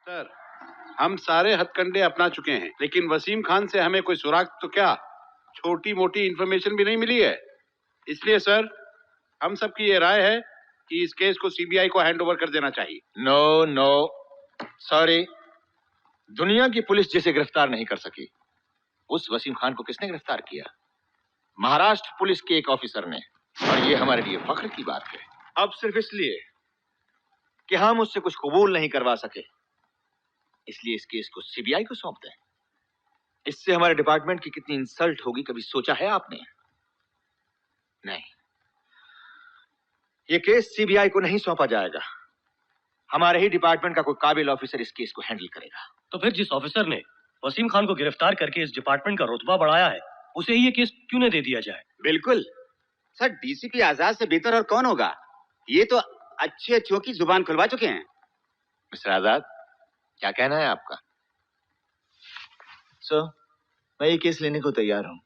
Sir, हम सारे हथकंडे अपना चुके हैं, लेकिन वसीम खान से हमें कोई सुराग तो क्या, छोटी मोटी इंफॉर्मेशन भी नहीं मिली है। इसलिए सर, हम सबकी ये राय है कि इस केस को सीबीआई को हैंडओवर कर देना चाहिए। नो नो सॉरी, दुनिया की पुलिस जिसे गिरफ्तार नहीं कर सकी, उस वसीम खान को किसने गिरफ्तार किया? महाराष्ट्र पुलिस के एक ऑफिसर ने। और ये हमारे लिए फख्र की बात है। अब सिर्फ इसलिए कि हम उससे कुछ कबूल नहीं करवा सके, इसलिए इस केस को सीबीआई को सौंप दें। इससे हमारे डिपार्टमेंट की कितनी इंसल्ट होगी, कभी सोचा है आपने? नहीं, ये केस सीबीआई को नहीं सौंपा जाएगा। हमारे ही डिपार्टमेंट का कोई काबिल ऑफिसर इस केस को हैंडल करेगा। तो फिर जिस ऑफिसर ने वसीम खान को गिरफ्तार करके इस डिपार्टमेंट का रुतबा बढ़ाया है, उसे ही ये केस क्यों नहीं दे दिया जाए? बिल्कुल सर, डीसीपी आजाद से बेहतर और कौन होगा? ये तो अच्छे अच्छों की जुबान खुलवा चुके हैं। मिस्टर आजाद, क्या कहना है आपका? सर, मैं ये केस लेने को तैयार हूँ,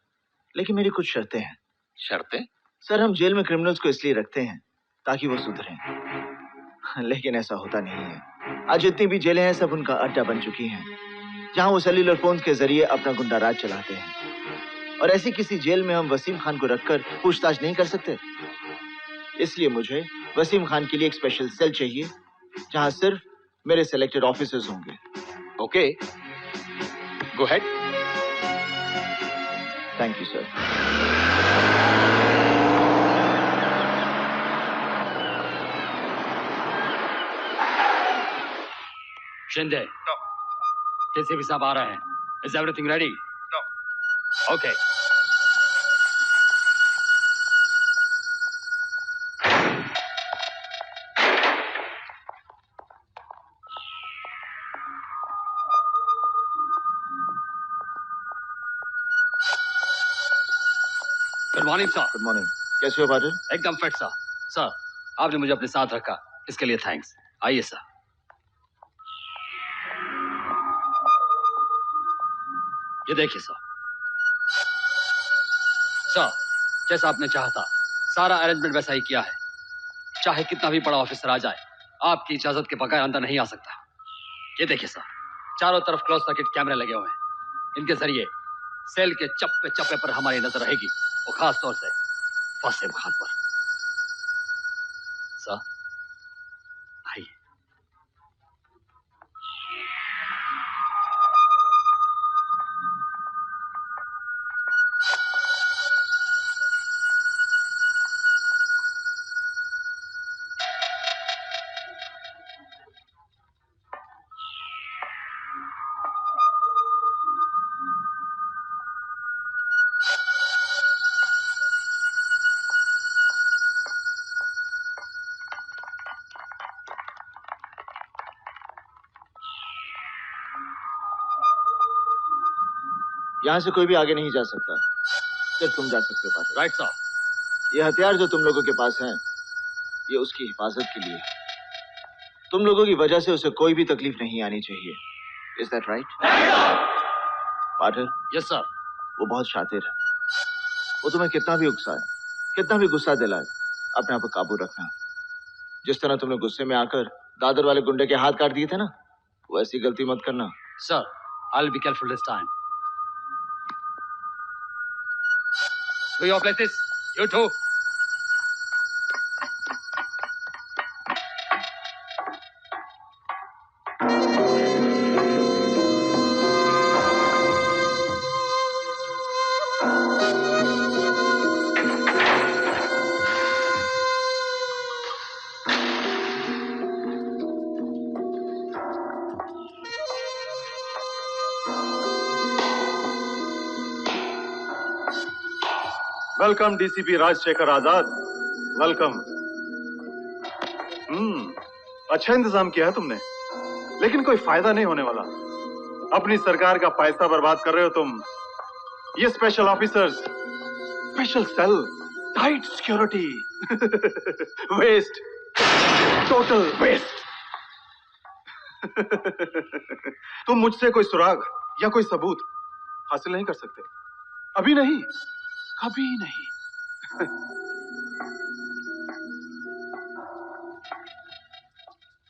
लेकिन मेरी कुछ शर्तें हैं। शर्तें? सर, हम जेल में क्रिमिनल्स को इसलिए रखते हैं ताकि वो सुधरें, लेकिन ऐसा होता नहीं है। आज जितनी भी जेलें हैं सब उनका अड्डा बन चुकी हैं, जहां वो सेल्यूलर फोन्स के जरिए अपना गुंडा राज चलाते हैं। और ऐसी किसी जेल में हम वसीम खान को रखकर पूछताछ नहीं कर सकते। इसलिए मुझे वसीम खान के लिए एक स्पेशल सेल चाहिए, जहां सिर्फ मेरे सिलेक्टेड ऑफिसर्स होंगे। Okay, go head. Thank you sir. Shinde, DCP साहब आ रहे हैं। Is everything ready? Okay. Good morning sir. Good morning. कैसे हो पाटिल? एकदम फिट सर। सर, आपने मुझे अपने साथ रखा, इसके लिए थैंक्स। आइए सर। ये देखिए सर। सर, जैसा आपने चाहा था, सारा अरेंजमेंट वैसा ही किया है। चाहे कितना भी बड़ा ऑफिसर आ जाए, आपकी इजाजत के बगैर अंदर नहीं आ सकता। ये देखिए सर, चारों तरफ क्लोज सर्किट कैमरे लगे हुए हैं। इनके जरिए सेल के चप्पे चप्पे पर हमारी नजर रहेगी, और खास तौर से वसीम खान पर। सर, आइए। यहाँ से कोई भी आगे नहीं जा सकता, सिर्फ तुम जा सकते हो पाटिल। Right sir. ये हथियार जो तुम लोगों के पास हैं, ये उसकी हिफाजत के लिए। तुम लोगों की वजह से उसे कोई भी तकलीफ नहीं आनी चाहिए। Is that right? Patil? Yes sir. वो बहुत शातिर है। वो तुम्हें कितना भी उकसाए, कितना भी गुस्सा दिलाए, अपने आप पर काबू रखना। जिस तरह तुमने गुस्से में आकर दादर वाले गुंडे के हाथ काट दिए थे ना, वैसी गलती मत करना। Sir, I will be careful this time. To your places, you too. Welcome DCP Rajshekhar Azad, welcome. अच्छा इंतजाम किया है तुमने, लेकिन कोई फायदा नहीं होने वाला। अपनी सरकार का पैसा बर्बाद कर रहे हो तुम। ये special officers, special cell, tight security, waste, total waste. तुम मुझसे कोई सुराग या कोई सबूत हासिल नहीं कर सकते, अभी नहीं, कभी नहीं।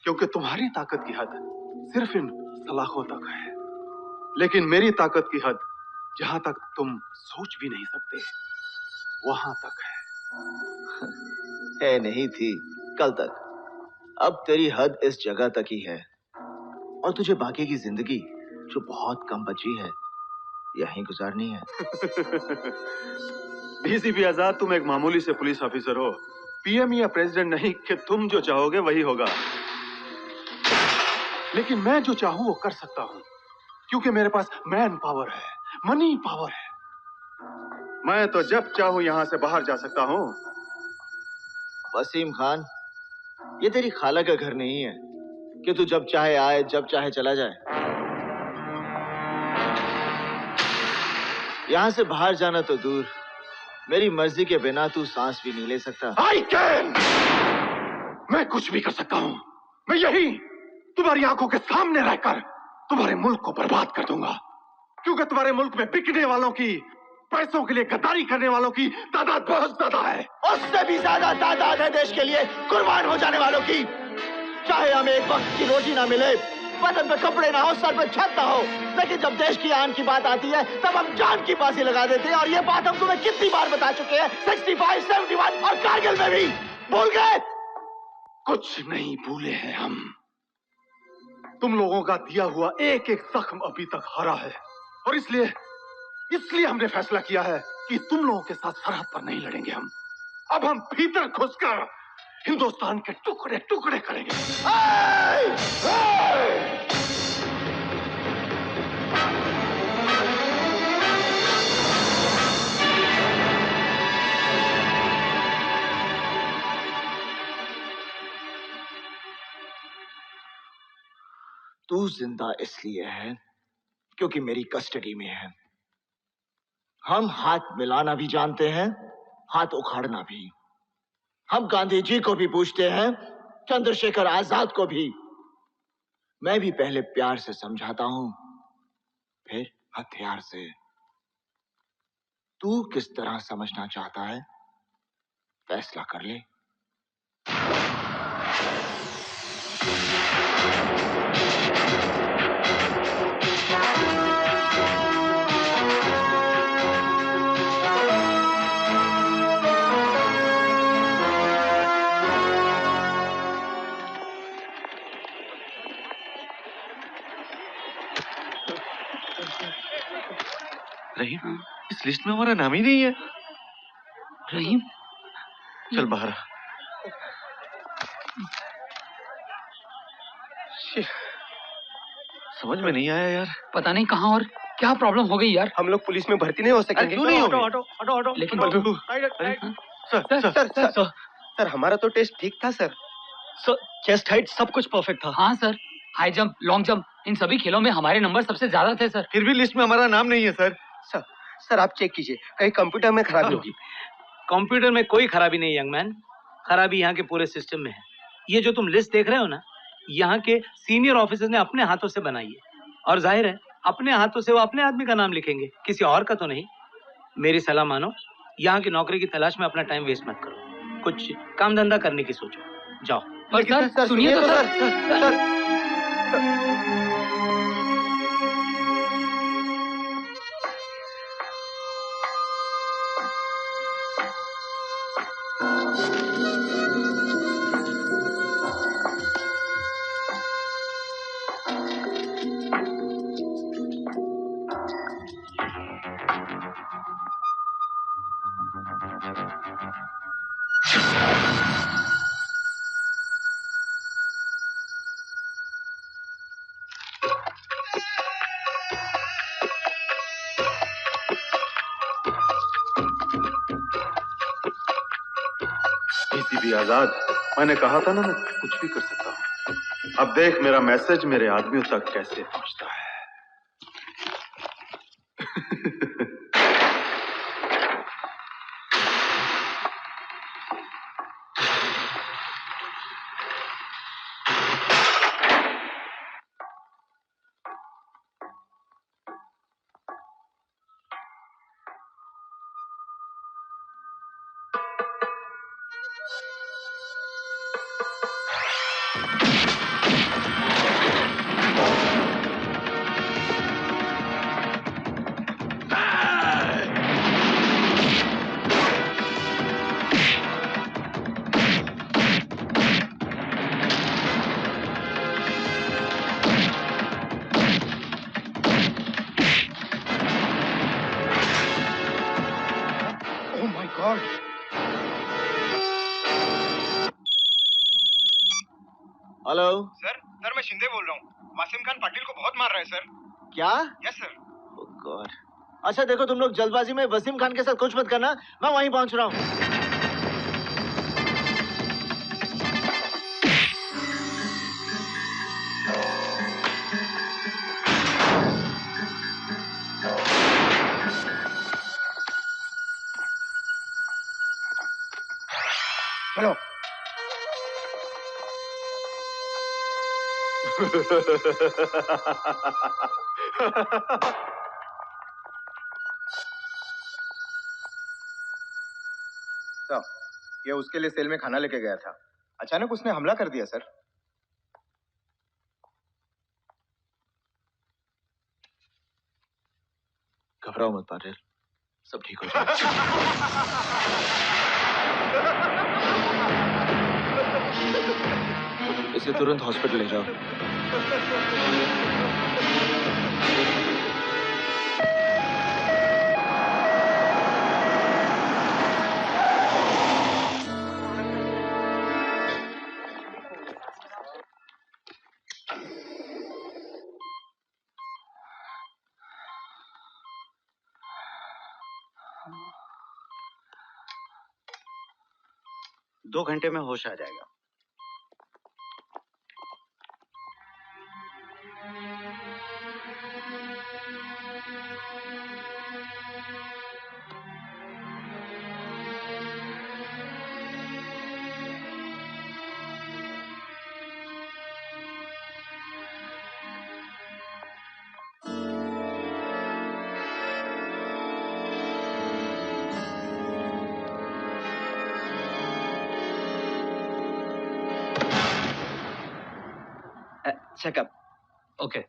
क्योंकि तुम्हारी ताकत की हद सिर्फ इन सलाखों तक है, लेकिन मेरी ताकत की हद जहां तक तुम सोच भी नहीं सकते वहां तक है नहीं थी कल तक। अब तेरी हद इस जगह तक ही है और तुझे बाकी की जिंदगी जो बहुत कम बची है यहीं गुजारनी है। डीसीपी आजाद, तुम एक मामूली से पुलिस ऑफिसर हो, पीएम या प्रेसिडेंट नहीं कि तुम जो चाहोगे वही होगा। लेकिन मैं जो चाहूं वो कर सकता हूं, क्योंकि मेरे पास मैन पावर है, मनी पावर है। मैं तो जब चाहूं यहां से बाहर जा सकता हूं। वसीम खान, ये तेरी खाला का घर नहीं है कि तू जब चाहे आए जब चाहे चला जाए। यहां से बाहर जाना तो दूर, मेरी मर्जी के बिना तू सांस भी नहीं ले सकता। I can! मैं कुछ भी कर सकता हूं। मैं यही तुम्हारी आंखों के सामने रहकर तुम्हारे मुल्क को बर्बाद कर दूंगा, क्योंकि तुम्हारे मुल्क में बिकने वालों की, पैसों के लिए गद्दारी करने वालों की तादाद बहुत ज्यादा है। उससे भी ज्यादा तादाद है देश के लिए कुर्बान हो जाने वालों की। चाहे हमें एक वक्त की रोटी ना मिले, बदन पे कपड़े ना हो, सर पे छत ना हो, लेकिन जब देश की आन की बात आती है तब हम जान की फांसी लगा देते हैं। और ये बात हम तुम्हें कितनी बार बता चुके हैं, 65, 71 और कारगिल में भी। भूल गए? कुछ नहीं भूले हैं हम। तुम लोगों का दिया हुआ एक एक जख्म अभी तक हरा है, और इसलिए हमने फैसला किया है कि तुम लोगों के साथ सरहद पर नहीं लड़ेंगे हम। अब हम भीतर घुसकर हिंदुस्तान के टुकड़े टुकड़े करेंगे। तू जिंदा इसलिए है क्योंकि मेरी कस्टडी में है। हम हाथ मिलाना भी जानते हैं, हाथ उखाड़ना भी। हम गांधी जी को भी पूछते हैं, चंद्रशेखर आजाद को भी। मैं भी पहले प्यार से समझाता हूं, फिर हथियार से। तू किस तरह समझना चाहता है, फैसला कर ले। रहीम, इस लिस्ट में हमारा नाम ही नहीं है। रहीम, चल बाहर आ। समझ में नहीं आया यार। पता नहीं कहाँ और क्या प्रॉब्लम हो गई यार। हम लोग पुलिस में भर्ती नहीं हो सकेंगे। क्यों नहीं होंगे? हटो लेकिन सर, हमारा तो टेस्ट ठीक था सर। चेस्ट हाइट सब कुछ परफेक्ट था। हाँ sir, high jump, long jump, इन सभी खेलों में हमारे नंबर सबसे ज्यादा थे सर। फिर भी लिस्ट में हमारा नाम नहीं है सर। सर आप चेक कीजिए, कहीं कंप्यूटर में खराबी होगी। कंप्यूटर में कोई खराबी नहीं यंग मैन, खराबी यहाँ के पूरे सिस्टम में है। ये जो तुम लिस्ट देख रहे हो ना, यहाँ के सीनियर ऑफिसर्स ने अपने हाथों से बनाई है, और जाहिर है अपने हाथों से वो अपने आदमी का नाम लिखेंगे, किसी और का तो नहीं। मेरी सलाह मानो, यहाँ की नौकरी की तलाश में अपना टाइम वेस्ट मत करो, कुछ काम धंधा करने की सोचो। जाओ। पर सर सुनिए तो सर। डीसीपी आजाद, मैंने कहा था ना मैं कुछ भी कर सकता हूँ। अब देख मेरा मैसेज मेरे आदमियों तक कैसे पहुंचता है। कौन? हेलो सर मैं शिंदे बोल रहा हूँ। वासिम खान पाटिल को बहुत मार रहा है सर। क्या? Yes sir. Oh God. अच्छा देखो, तुम लोग जल्दबाजी में वसीम खान के साथ कुछ मत करना, मैं वहीं पहुंच रहा हूँ। चलो। तो ये उसके लिए सेल में खाना लेके गया था, अचानक उसने हमला कर दिया सर। घबराओ मत पाटिल, सब ठीक हो जाएगा। इसे तुरंत हॉस्पिटल ले जाओ। दो घंटे में होश आ जाएगा। चेकअप। ओके।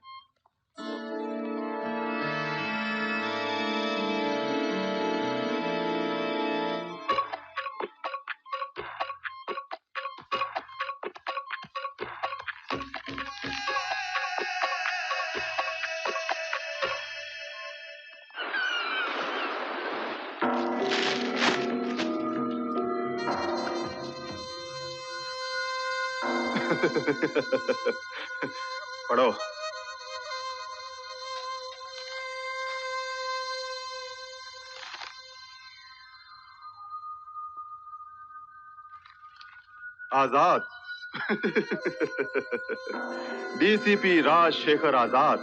पढ़ो। आजाद। डीसीपी राजशेखर आजाद।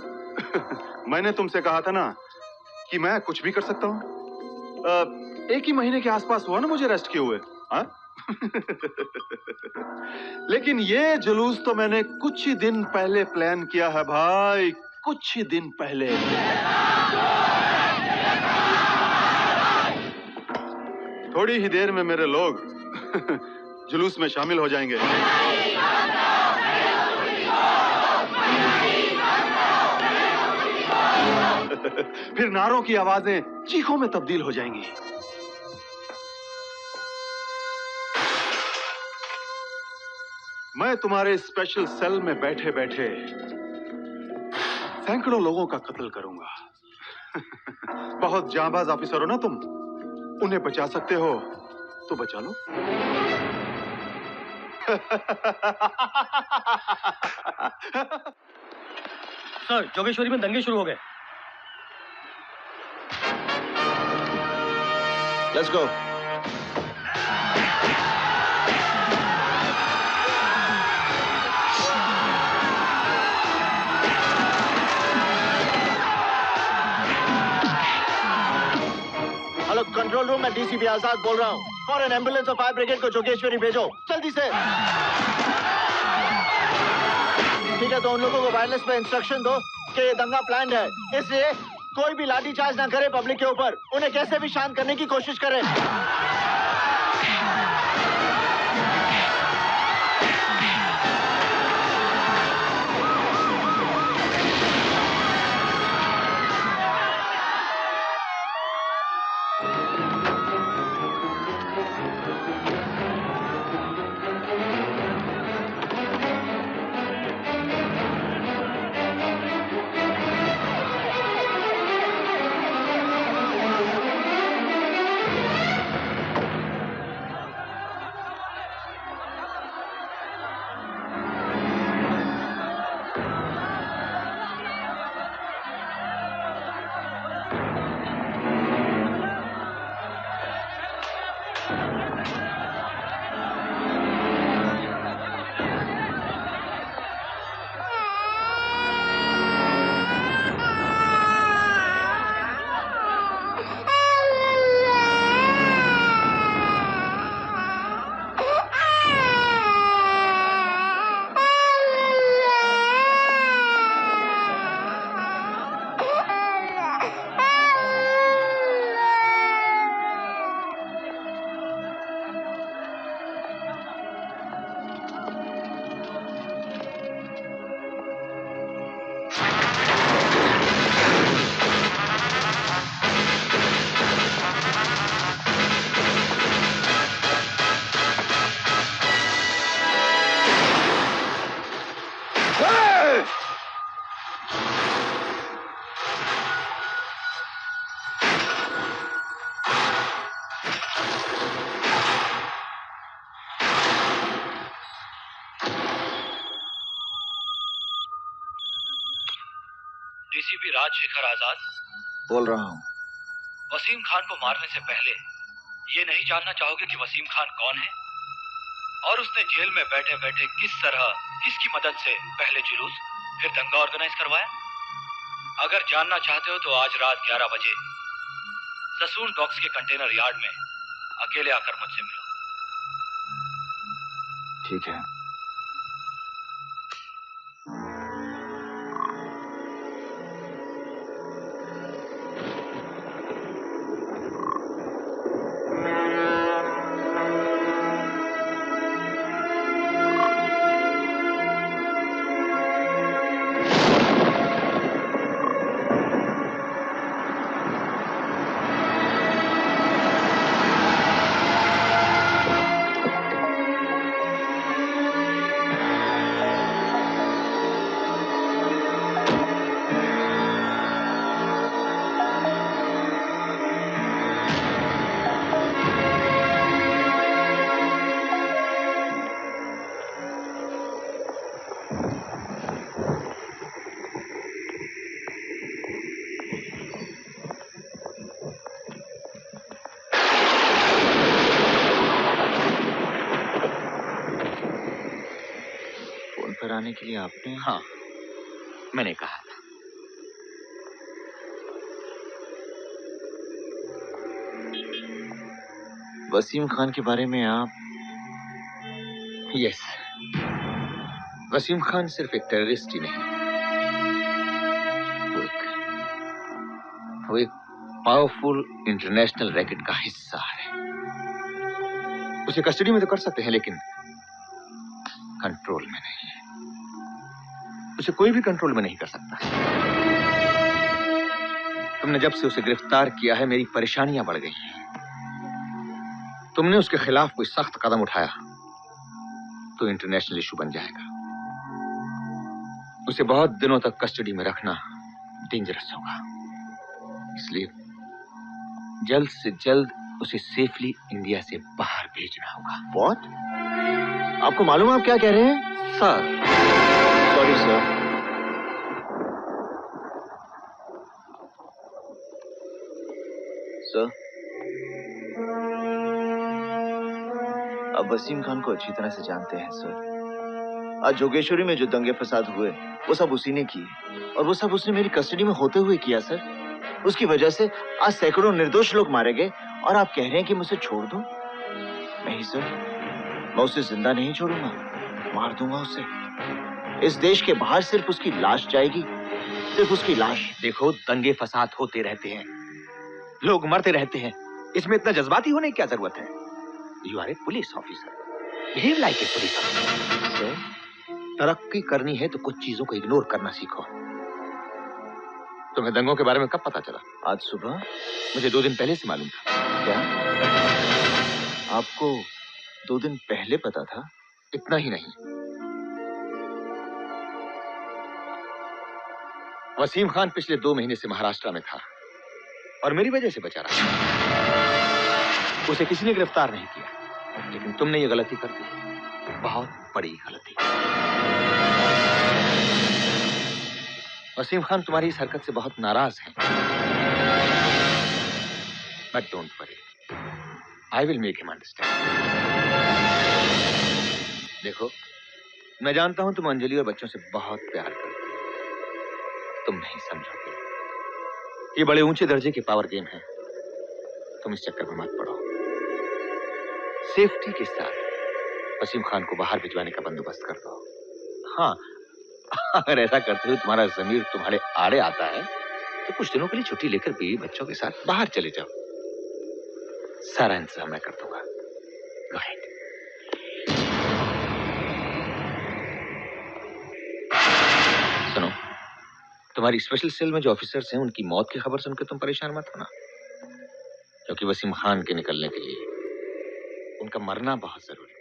मैंने तुमसे कहा था ना कि मैं कुछ भी कर सकता हूं। एक ही महीने के आसपास हुआ ना मुझे अरेस्ट किए हुए, हाँ? लेकिन ये जुलूस तो मैंने कुछ ही दिन पहले प्लान किया है भाई, कुछ ही दिन पहले। थोड़ी ही देर में मेरे लोग जुलूस में शामिल हो जाएंगे। फिर नारों की आवाजें चीखों में तब्दील हो जाएंगी। मैं तुम्हारे स्पेशल सेल में बैठे बैठे सैकड़ों लोगों का कत्ल करूंगा। बहुत जांबाज ऑफिसर हो ना तुम, उन्हें बचा सकते हो तो बचा लो। सर, जोगेश्वरी में दंगे शुरू हो गए। Let's go. Hello control room में डीसीपी आजाद बोल रहा हूँ। फॉरेन एम्बुलेंस और फायर ब्रिगेड को जोगेश्वरी भेजो जल्दी से। ठीक है, तो उन लोगों को वायरलेस पे इंस्ट्रक्शन दो कि ये दंगा प्लान्ड है, इसलिए कोई भी लाठीचार्ज ना करे पब्लिक के ऊपर। उन्हें कैसे भी शांत करने की कोशिश करें। डीसीपी राजशेखर आजाद बोल रहा हूँ। वसीम खान को मारने से पहले ये नहीं जानना चाहोगे कि वसीम खान कौन है और उसने जेल में बैठे बैठे किस तरह किसकी मदद से पहले जुलूस फिर दंगा ऑर्गेनाइज करवाया? अगर जानना चाहते हो तो आज रात 11 बजे ससून डॉक्स के कंटेनर यार्ड में अकेले आकर मुझसे मिलो। ठीक है। आने के लिए आपने? हाँ, मैंने कहा था। वसीम खान के बारे में आप? यस, वसीम खान सिर्फ एक टेररिस्ट ही नहीं, वो एक पावरफुल इंटरनेशनल रैकेट का हिस्सा है। उसे कस्टडी में तो कर सकते हैं लेकिन कंट्रोल में नहीं। उसे कोई भी कंट्रोल में नहीं कर सकता। तुमने जब से उसे गिरफ्तार किया है मेरी परेशानियां बढ़ गई हैं। तुमने उसके खिलाफ कोई सख्त कदम उठाया तो इंटरनेशनल इशू बन जाएगा। उसे बहुत दिनों तक कस्टडी में रखना डेंजरस होगा, इसलिए जल्द से जल्द उसे सेफली इंडिया से बाहर भेजना होगा। What? आपको मालूम है आप क्या कह रहे हैं? Sir, sorry sir. सर, आप वसीम खान को अच्छी तरह से जानते हैं सर। आज जोगेश्वरी में जो दंगे फसाद हुए वो सब उसी ने किए और वो सब उसने मेरी कस्टडी में होते हुए किया सर। उसकी वजह से आज सैकड़ों निर्दोष लोग मारे गए और आप कह रहे हैं कि मुझे छोड़ दो? नहीं सर, मैं उसे जिंदा नहीं छोड़ूंगा, मार दूंगा उसे। इस देश के बाहर सिर्फ उसकी लाश जाएगी, सिर्फ उसकी लाश। देखो, दंगे फसाद होते रहते हैं, लोग मरते रहते हैं, इसमें इतना जज्बाती होने की क्या जरूरत है? You are a police officer, behave like a police officer. तरक्की करनी है तो कुछ चीजों को इग्नोर करना सीखो। तुम्हें दंगों के बारे में कब पता चला? आज सुबह। मुझे 2 दिन पहले से मालूम था। क्या आपको 2 दिन पहले पता था? इतना ही नहीं, वसीम खान पिछले 2 महीने से महाराष्ट्र में था और मेरी वजह से बचा रहा। उसे किसी ने गिरफ्तार नहीं किया, लेकिन तुमने ये गलती कर दी, बहुत बड़ी गलती। वसीम खान तुम्हारी इस हरकत से बहुत नाराज है, but don't worry, I will make him understand. देखो, मैं जानता हूं तुम अंजलि और बच्चों से बहुत प्यार करती हो, तुम नहीं समझोगे। ये बड़े ऊंचे दर्जे के पावर गेम है, तुम इस चक्कर में मत पड़ो। सेफ्टी के साथ वसीम खान को बाहर भिजवाने का बंदोबस्त कर दो। हाँ, अगर ऐसा करते हो तुम्हारा जमीर तुम्हारे आड़े आता है तो कुछ दिनों के लिए छुट्टी लेकर बीवी बच्चों के साथ बाहर चले जाओ। सारा इंतजाम मैं कर दूंगा। Go ahead. सुनो, तुम्हारी स्पेशल सेल में जो ऑफिसर्स हैं उनकी मौत की खबर सुनकर तुम परेशान मत होना, क्योंकि वसीम खान के निकलने के लिए उनका मरना बहुत जरूरी है।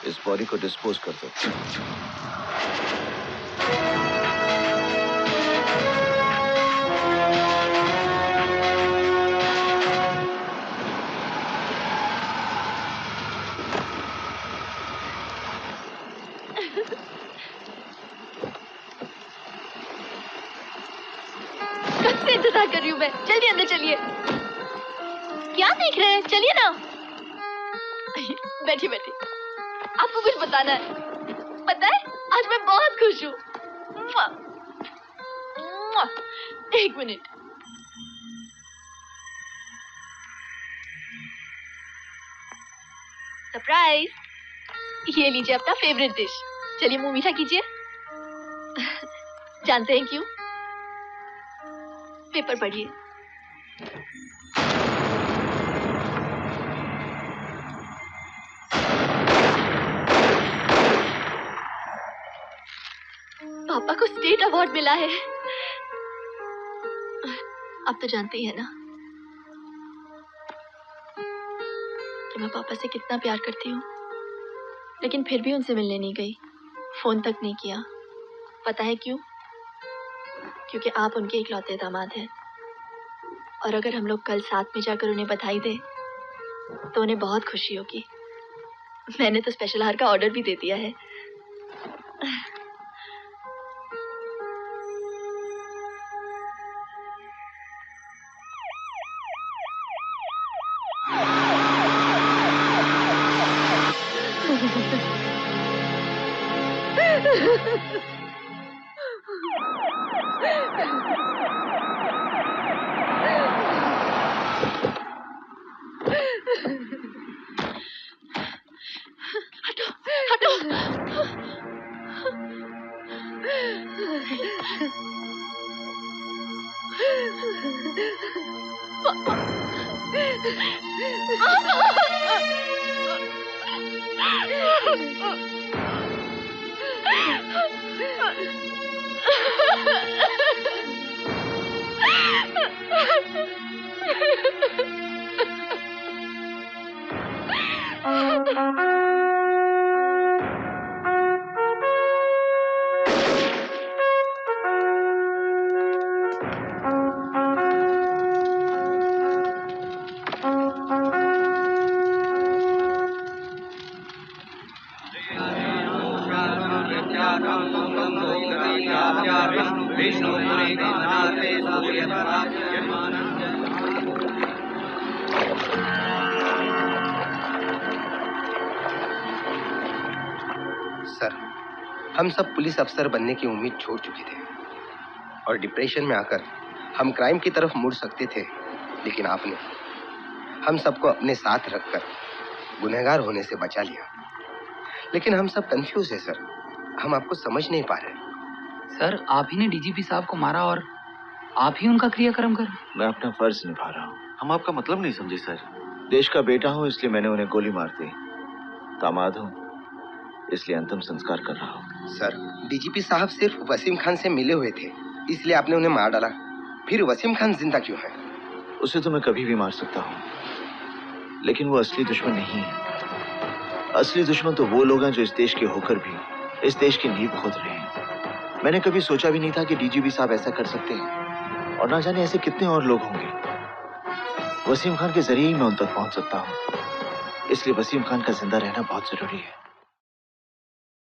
इस बॉडी को डिस्पोज कर दो। कब से इंतजार कर रही हूँ मैं, जल्दी अंदर चलिए। क्या देख रहे हैं, चलिए ना। बैठिए बैठिए, आपको कुछ बताना है। पता है आज मैं बहुत खुश हूँ। एक मिनट। सरप्राइज, ये लीजिए अपना फेवरेट डिश। चलिए मुंह मीठा कीजिए। जानते हैं क्यों? पेपर पढ़िए। पापा को स्टेट अवार्ड मिला है। आप तो जानते ही है ना कि मैं पापा से कितना प्यार करती हूँ, लेकिन फिर भी उनसे मिलने नहीं गई, फोन तक नहीं किया। पता है क्यों? क्योंकि आप उनके इकलौते दामाद हैं, और अगर हम लोग कल साथ में जाकर उन्हें बधाई दें तो उन्हें बहुत खुशी होगी। मैंने तो स्पेशल आहार का ऑर्डर भी दे दिया है। सर, हम सब पुलिस अफसर बनने की उम्मीद छोड़ चुके थे और डिप्रेशन में आकर हम क्राइम की तरफ मुड़ सकते थे, लेकिन आपने हम सबको अपने साथ रखकर गुनहगार होने से बचा लिया। लेकिन हम सब कंफ्यूज है सर, हम आपको समझ नहीं पा रहे। सर, आप ही ने डीजीपी साहब को मारा और आप ही उनका क्रियाक्रम कर। मैं अपना फर्ज निभा रहा हूँ। हम आपका मतलब नहीं समझे सर। देश का बेटा हूँ इसलिए मैंने उन्हें गोली मार दी। दामाद हूँ इसलिए अंतिम संस्कार कर रहा हूँ। सर, डीजीपी साहब सिर्फ वसीम खान से मिले हुए थे, इसलिए आपने उन्हें मार डाला। फिर वसीम खान जिंदा क्यों है? उसे तो मैं कभी भी मार सकता हूँ, लेकिन वो असली दुश्मन नहीं है। असली दुश्मन तो वो लोग हैं जो इस देश के होकर भी इस देश की नींव खोद रहे हैं। मैंने कभी सोचा भी नहीं था कि डीजीपी साहब ऐसा कर सकते हैं, और ना जाने ऐसे कितने और लोग होंगे। वसीम खान के जरिए ही मैं उन तक पहुंच सकता हूँ, इसलिए वसीम खान का जिंदा रहना बहुत जरूरी है।